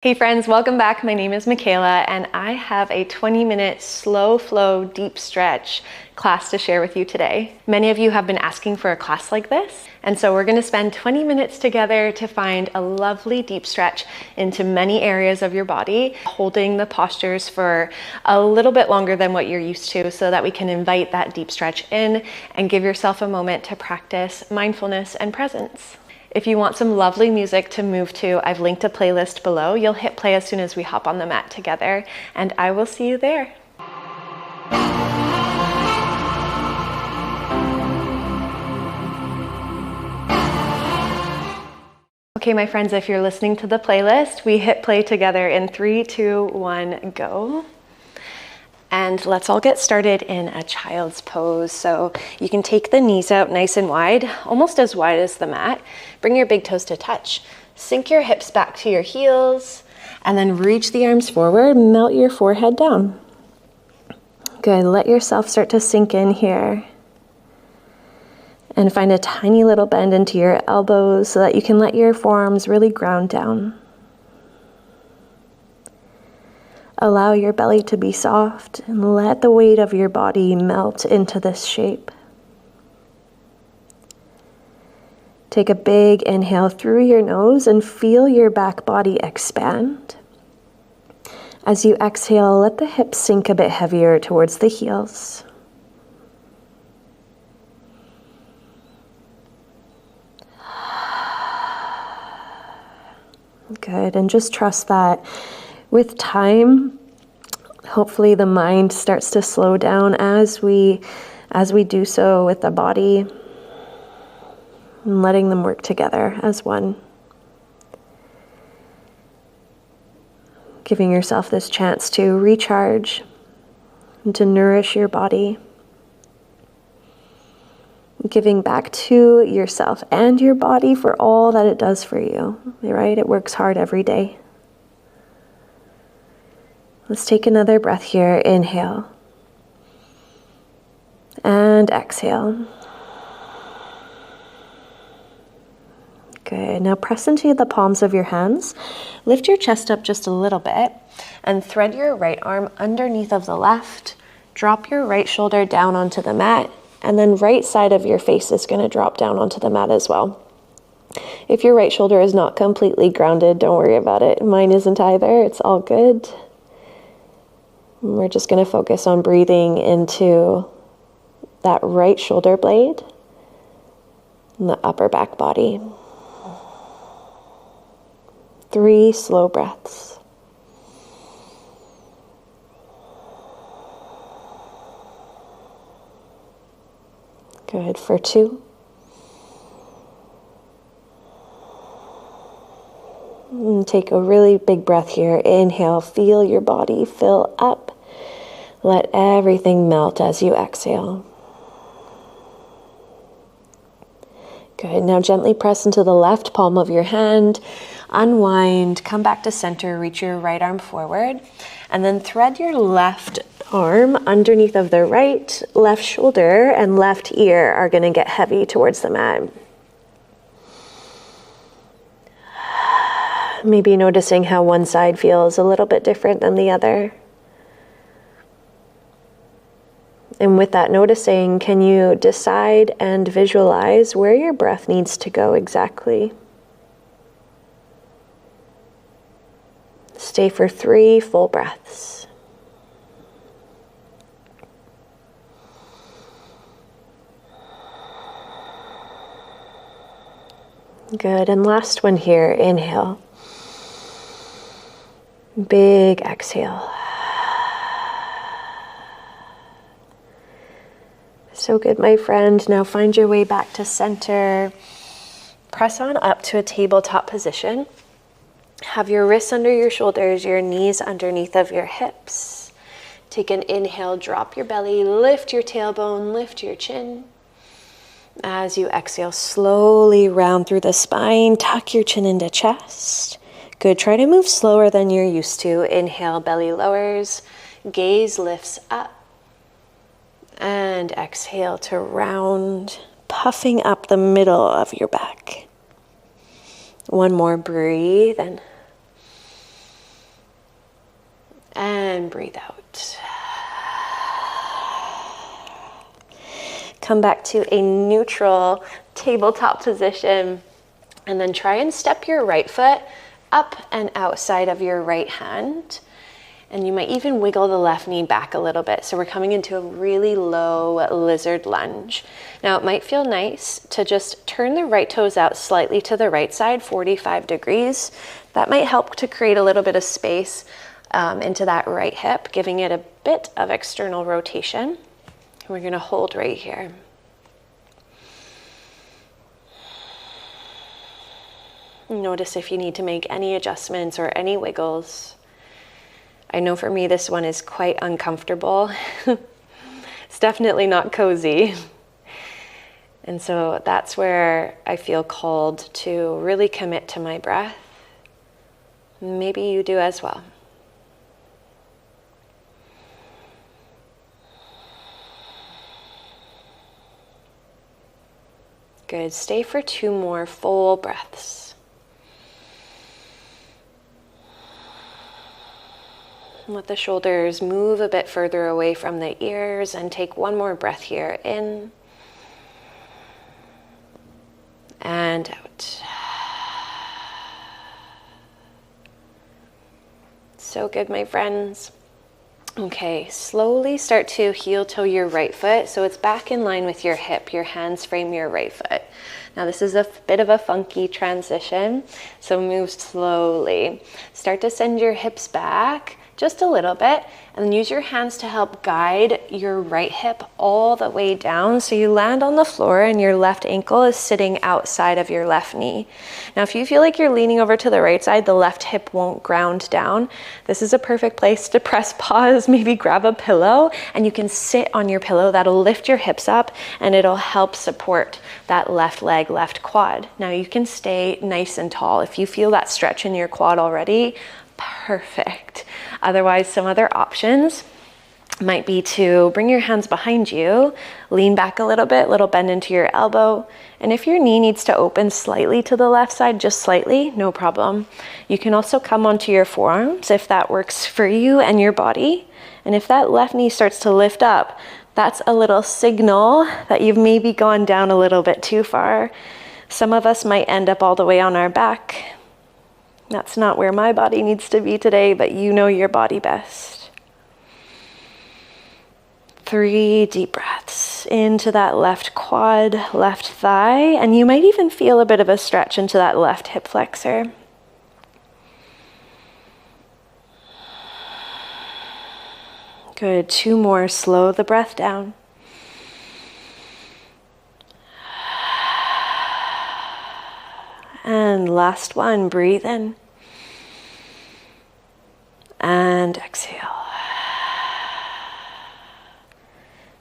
Hey friends, welcome back. My name is Michaela and I have a 20-minute slow flow deep stretch class to share with you today. Many of you have been asking for a class like this, and so we're going to spend 20 minutes together to find a lovely deep stretch into many areas of your body, holding the postures for a little bit longer than what you're used to so that we can invite that deep stretch in and give yourself a moment to practice mindfulness and presence. If you want some lovely music to move to, I've linked a playlist below. You'll hit play as soon as we hop on the mat together, and I will see you there. Okay, my friends, if you're listening to the playlist, we hit play together in 3, 2, 1, go. And let's all get started in a child's pose. So you can take the knees out nice and wide, almost as wide as the mat. Bring your big toes to touch. Sink your hips back to your heels, and then reach the arms forward, melt your forehead down. Good, let yourself start to sink in here. And find a tiny little bend into your elbows so that you can let your forearms really ground down. Allow your belly to be soft and let the weight of your body melt into this shape. Take a big inhale through your nose and feel your back body expand. As you exhale, let the hips sink a bit heavier towards the heels. Good, and just trust that with time, hopefully the mind starts to slow down as we do so with the body, and letting them work together as one. Giving yourself this chance to recharge and to nourish your body. Giving back to yourself and your body for all that it does for you, right? It works hard every day. Let's take another breath here. Inhale. And exhale. Good. Now press into the palms of your hands. Lift your chest up just a little bit and thread your right arm underneath of the left. Drop your right shoulder down onto the mat, and then right side of your face is going to drop down onto the mat as well. If your right shoulder is not completely grounded, don't worry about it. Mine isn't either. It's all good. We're just going to focus on breathing into that right shoulder blade and the upper back body. 3 slow breaths. Good. For 2. And take a really big breath here. Inhale, feel your body fill up. Let everything melt as you exhale. Good. Now gently press into the left palm of your hand. Unwind, come back to center, reach your right arm forward, and then thread your left arm underneath of the right. Left shoulder and left ear are going to get heavy towards the mat. Maybe noticing how one side feels a little bit different than the other. And with that noticing, can you decide and visualize where your breath needs to go exactly? Stay for 3 full breaths. Good, and last one here, inhale. Big exhale. So good, my friend. Now find your way back to center. Press on up to a tabletop position. Have your wrists under your shoulders, your knees underneath of your hips. Take an inhale, drop your belly, lift your tailbone, lift your chin. As you exhale, slowly round through the spine, tuck your chin into chest. Good, try to move slower than you're used to. Inhale, belly lowers, gaze lifts up. And exhale to round, puffing up the middle of your back. One more, breathe in. and breathe out. Come back to a neutral tabletop position, and then try and step your right foot up and outside of your right hand. And you might even wiggle the left knee back a little bit. So we're coming into a really low lizard lunge. Now it might feel nice to just turn the right toes out slightly to the right side, 45 degrees. That might help to create a little bit of space into that right hip, giving it a bit of external rotation. We're gonna hold right here. Notice if you need to make any adjustments or any wiggles. I know for me this one is quite uncomfortable. It's definitely not cozy. And so that's where I feel called to really commit to my breath. Maybe you do as well. Good. Stay for 2 more full breaths. Let the shoulders move a bit further away from the ears, and take 1 more breath here. In and out. So good, my friends. Okay, slowly start to heel toe your right foot so it's back in line with your hip. Your hands frame your right foot. Now this is a bit of a funky transition, so move slowly. Start to send your hips back just a little bit, and then use your hands to help guide your right hip all the way down so you land on the floor and your left ankle is sitting outside of your left knee. Now if you feel like you're leaning over to the right side, the left hip won't ground down. This is a perfect place to press pause, maybe grab a pillow, and you can sit on your pillow. That'll lift your hips up and it'll help support that left leg, left quad. Now you can stay nice and tall. If you feel that stretch in your quad already, perfect. Otherwise, some other options might be to bring your hands behind you, lean back a little bit, little bend into your elbow. And if your knee needs to open slightly to the left side, just slightly, no problem. You can also come onto your forearms if that works for you and your body. And if that left knee starts to lift up, that's a little signal that you've maybe gone down a little bit too far. Some of us might end up all the way on our back. That's not where my body needs to be today, but you know your body best. 3 deep breaths into that left quad, left thigh, and you might even feel a bit of a stretch into that left hip flexor. Good. 2 more. Slow the breath down. And last one, breathe in. And exhale.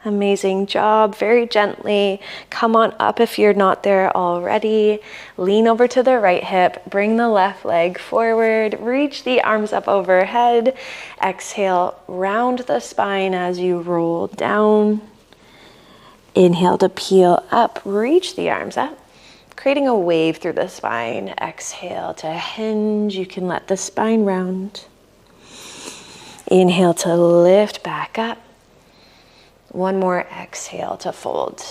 Amazing job. Very gently come on up if you're not there already. Lean over to the right hip. Bring the left leg forward. Reach the arms up overhead. Exhale, round the spine as you roll down. Inhale to peel up. Reach the arms up, creating a wave through the spine. Exhale to hinge. You can let the spine round. Inhale to lift back up. 1 more exhale to fold.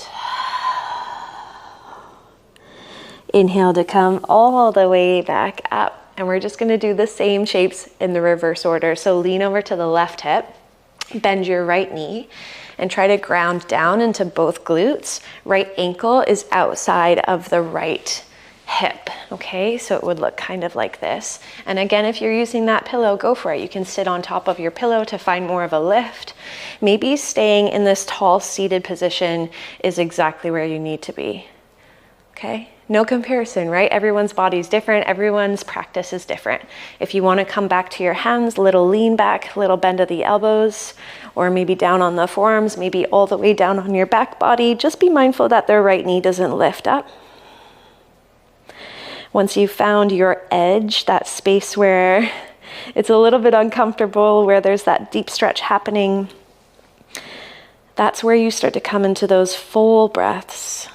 Inhale to come all the way back up. And we're just gonna do the same shapes in the reverse order. So lean over to the left hip, bend your right knee, and try to ground down into both glutes. Right ankle is outside of the right hip, okay? So it would look kind of like this. And again, if you're using that pillow, go for it. You can sit on top of your pillow to find more of a lift. Maybe staying in this tall seated position is exactly where you need to be, okay? No comparison, right? Everyone's body is different. Everyone's practice is different. If you want to come back to your hands, little lean back, little bend of the elbows, or maybe down on the forearms, maybe all the way down on your back body, just be mindful that the right knee doesn't lift up. Once you've found your edge, that space where it's a little bit uncomfortable, where there's that deep stretch happening, that's where you start to come into those full breaths,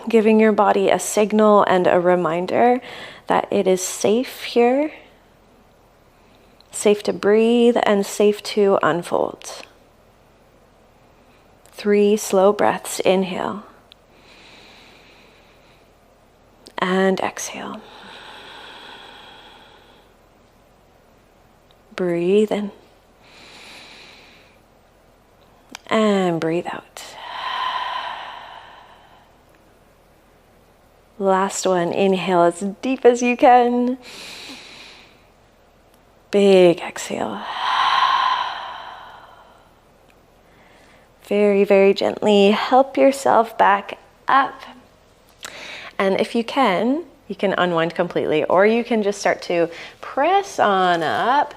giving your body a signal and a reminder that it is safe here, Safe to breathe and safe to unfold. 3 slow breaths. Inhale. And exhale. Breathe in. And breathe out. Last one. Inhale as deep as you can. Big exhale. Very, very gently help yourself back up. And if you can unwind completely, or you can just start to press on up.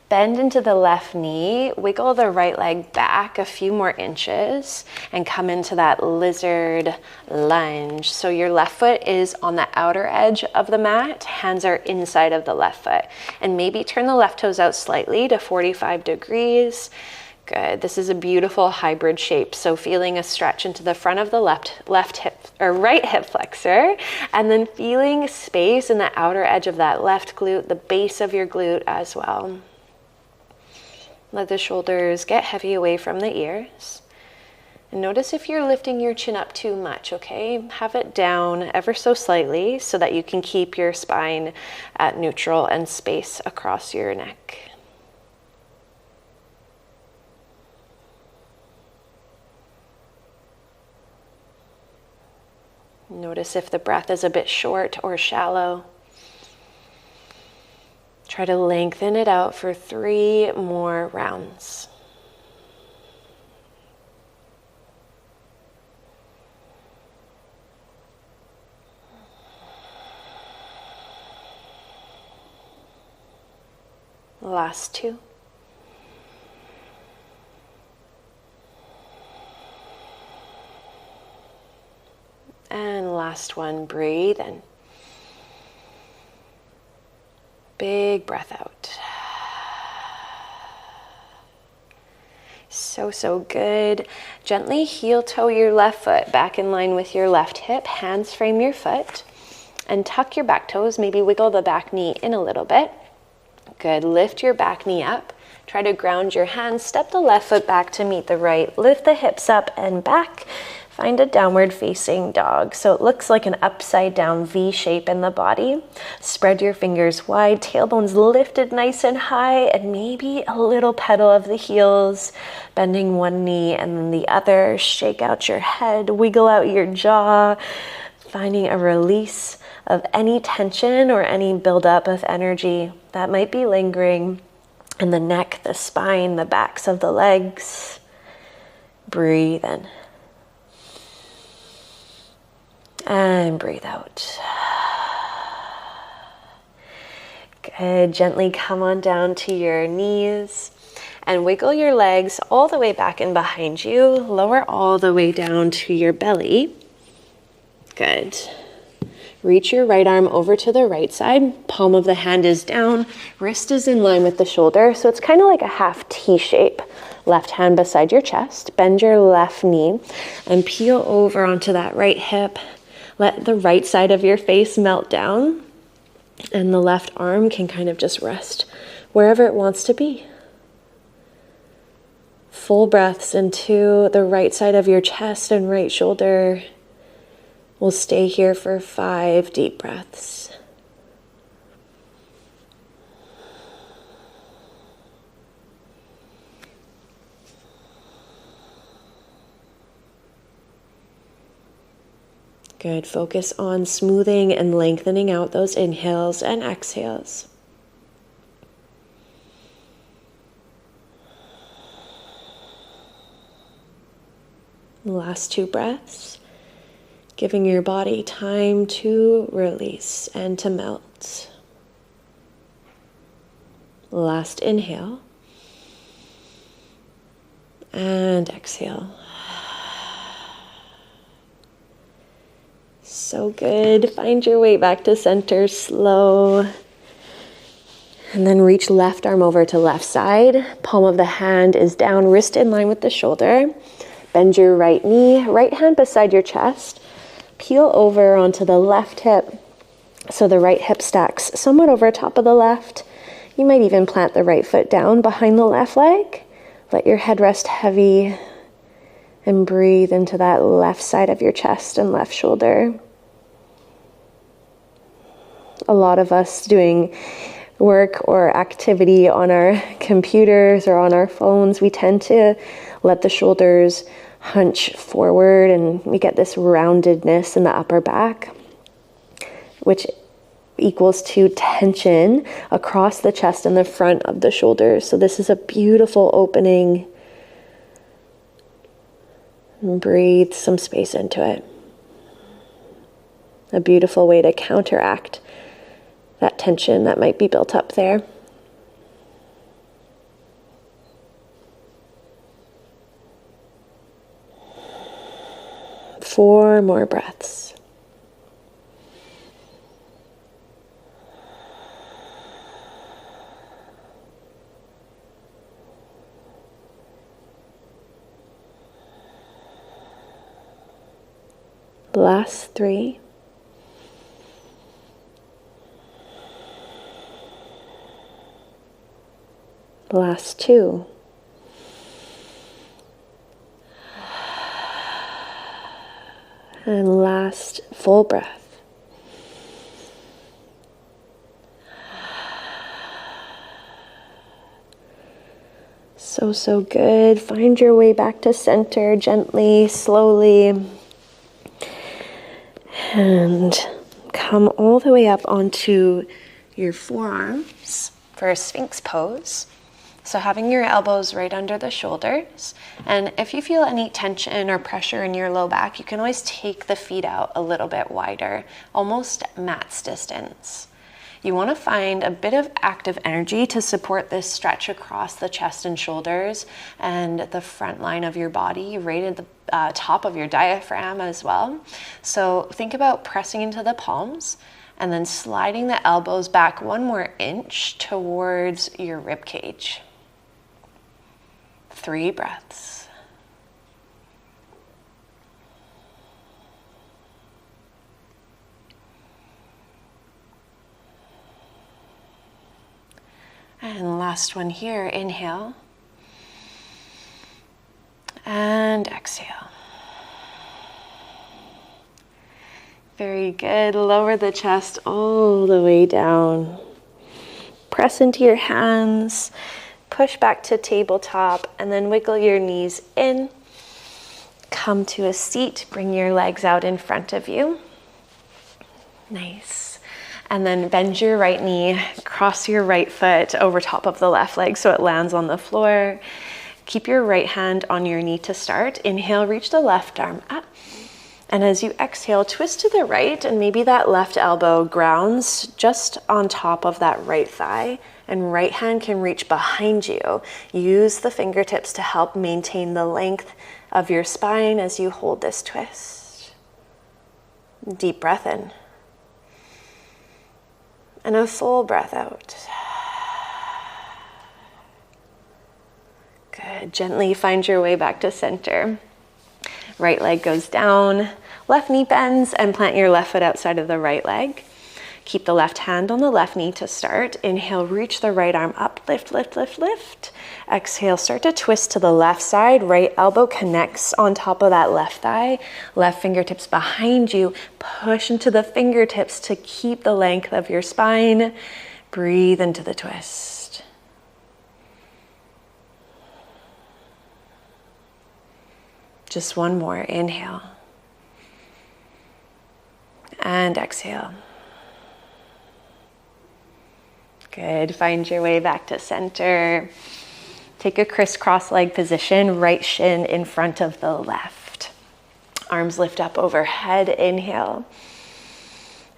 Bend into the left knee, wiggle the right leg back a few more inches, and come into that lizard lunge. So your left foot is on the outer edge of the mat, hands are inside of the left foot. And maybe turn the left toes out slightly to 45 degrees. Good. This is a beautiful hybrid shape. So feeling a stretch into the front of the left hip or right hip flexor, and then feeling space in the outer edge of that left glute, the base of your glute as well. Let the shoulders get heavy away from the ears. And notice if you're lifting your chin up too much, okay? Have it down ever so slightly so that you can keep your spine at neutral and space across your neck. Notice if the breath is a bit short or shallow. Try to lengthen it out for 3 more rounds. Last 2. And last one, breathe in. Big breath out. So good. Gently heel toe your left foot back in line with your left hip. Hands frame your foot and tuck your back toes. Maybe wiggle the back knee in a little bit. Good. Lift your back knee up. Try to ground your hands. Step the left foot back to meet the right. Lift the hips up and back. Find a downward facing dog. So it looks like an upside down V shape in the body. Spread your fingers wide, tailbones lifted nice and high, and maybe a little pedal of the heels, bending one knee and then the other. Shake out your head, wiggle out your jaw, finding a release of any tension or any buildup of energy that might be lingering in the neck, the spine, the backs of the legs. Breathe in. And breathe out. Good. Gently come on down to your knees and wiggle your legs all the way back and behind you. Lower all the way down to your belly. Good. Reach your right arm over to the right side. Palm of the hand is down. Wrist is in line with the shoulder. So it's kind of like a half T shape. Left hand beside your chest. Bend your left knee and peel over onto that right hip. Let the right side of your face melt down, and the left arm can kind of just rest wherever it wants to be. Full breaths into the right side of your chest and right shoulder. We'll stay here for 5 deep breaths. Good. Focus on smoothing and lengthening out those inhales and exhales. Last 2 breaths, giving your body time to release and to melt. Last inhale and exhale. So good. Find your way back to center, slow. And then reach left arm over to left side. Palm of the hand is down, wrist in line with the shoulder. Bend your right knee, right hand beside your chest. Peel over onto the left hip. So the right hip stacks somewhat over top of the left. You might even plant the right foot down behind the left leg. Let your head rest heavy and breathe into that left side of your chest and left shoulder. A lot of us doing work or activity on our computers or on our phones, we tend to let the shoulders hunch forward and we get this roundedness in the upper back, which equals to tension across the chest and the front of the shoulders. So this is a beautiful opening. And breathe some space into it. A beautiful way to counteract that tension that might be built up there. Four more breaths. Last three. Last two. And last full breath. So good. Find your way back to center gently, slowly. And come all the way up onto your forearms for a Sphinx pose. So having your elbows right under the shoulders. And if you feel any tension or pressure in your low back, you can always take the feet out a little bit wider, almost mat's distance. You want to find a bit of active energy to support this stretch across the chest and shoulders and the front line of your body, right at the top of your diaphragm as well. So think about pressing into the palms and then sliding the elbows back 1 more inch towards your rib cage. 3 breaths. And last one here, inhale. And exhale. Very good. Lower the chest all the way down. Press into your hands. Push back to tabletop and then wiggle your knees in. Come to a seat. Bring your legs out in front of you. Nice. And then bend your right knee, cross your right foot over top of the left leg so it lands on the floor. Keep your right hand on your knee to start. Inhale, reach the left arm up. And as you exhale, twist to the right and maybe that left elbow grounds just on top of that right thigh. And right hand can reach behind you. Use the fingertips to help maintain the length of your spine as you hold this twist. Deep breath in. And a full breath out. Good. Gently find your way back to center. Right leg goes down, left knee bends, and plant your left foot outside of the right leg. Keep the left hand on the left knee to start. Inhale, reach the right arm up, lift, lift, lift, lift. Exhale, start to twist to the left side. Right elbow connects on top of that left thigh. Left fingertips behind you. Push into the fingertips to keep the length of your spine. Breathe into the twist. Just one more. Inhale. And exhale. Good. Find your way back to center. Take a crisscross leg position, right shin in front of the left. Arms lift up overhead. Inhale.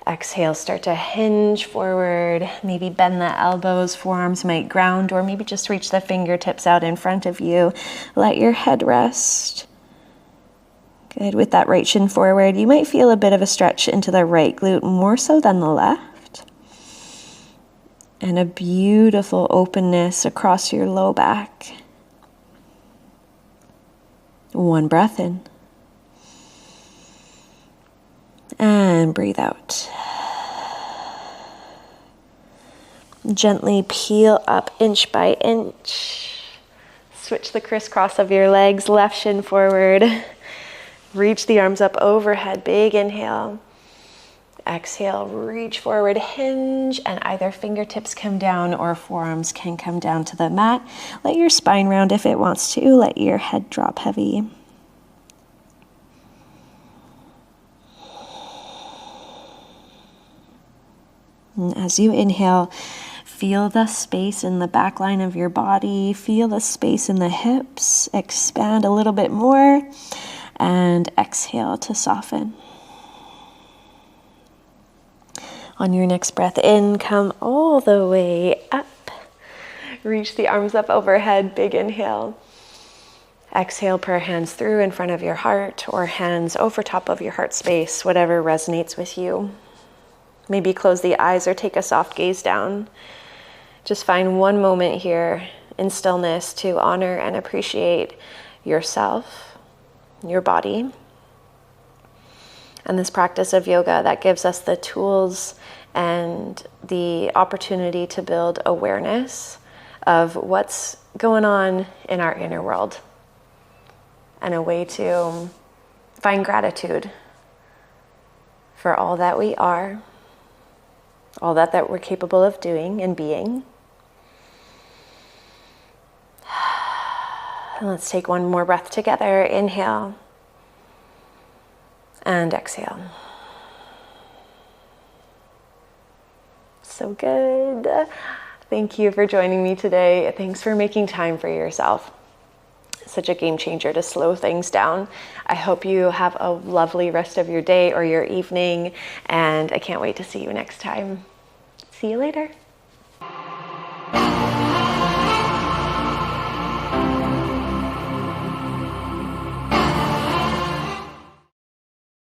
Exhale, start to hinge forward. Maybe bend the elbows, forearms might ground, or maybe just reach the fingertips out in front of you. Let your head rest. Good. With that right shin forward, you might feel a bit of a stretch into the right glute, more so than the left. And a beautiful openness across your low back. One breath in. And breathe out. Gently peel up inch by inch. Switch the crisscross of your legs, left shin forward. Reach the arms up overhead, big inhale. Exhale, reach forward, hinge, and either fingertips come down or forearms can come down to the mat. Let your spine round if it wants to. Let your head drop heavy. And as you inhale, feel the space in the back line of your body. Feel the space in the hips. Expand a little bit more. And exhale to soften. On your next breath in, come all the way up. Reach the arms up overhead, big inhale. Exhale, prayer hands through in front of your heart or hands over top of your heart space, whatever resonates with you. Maybe close the eyes or take a soft gaze down. Just find one moment here in stillness to honor and appreciate yourself, your body, and this practice of yoga that gives us the tools and the opportunity to build awareness of what's going on in our inner world and a way to find gratitude for all that we are, all that we're capable of doing and being. And let's take one more breath together. Inhale and exhale. So good. Thank you for joining me today. Thanks for making time for yourself. Such a game changer to slow things down. I hope you have a lovely rest of your day or your evening, and I can't wait to see you next time. See you later.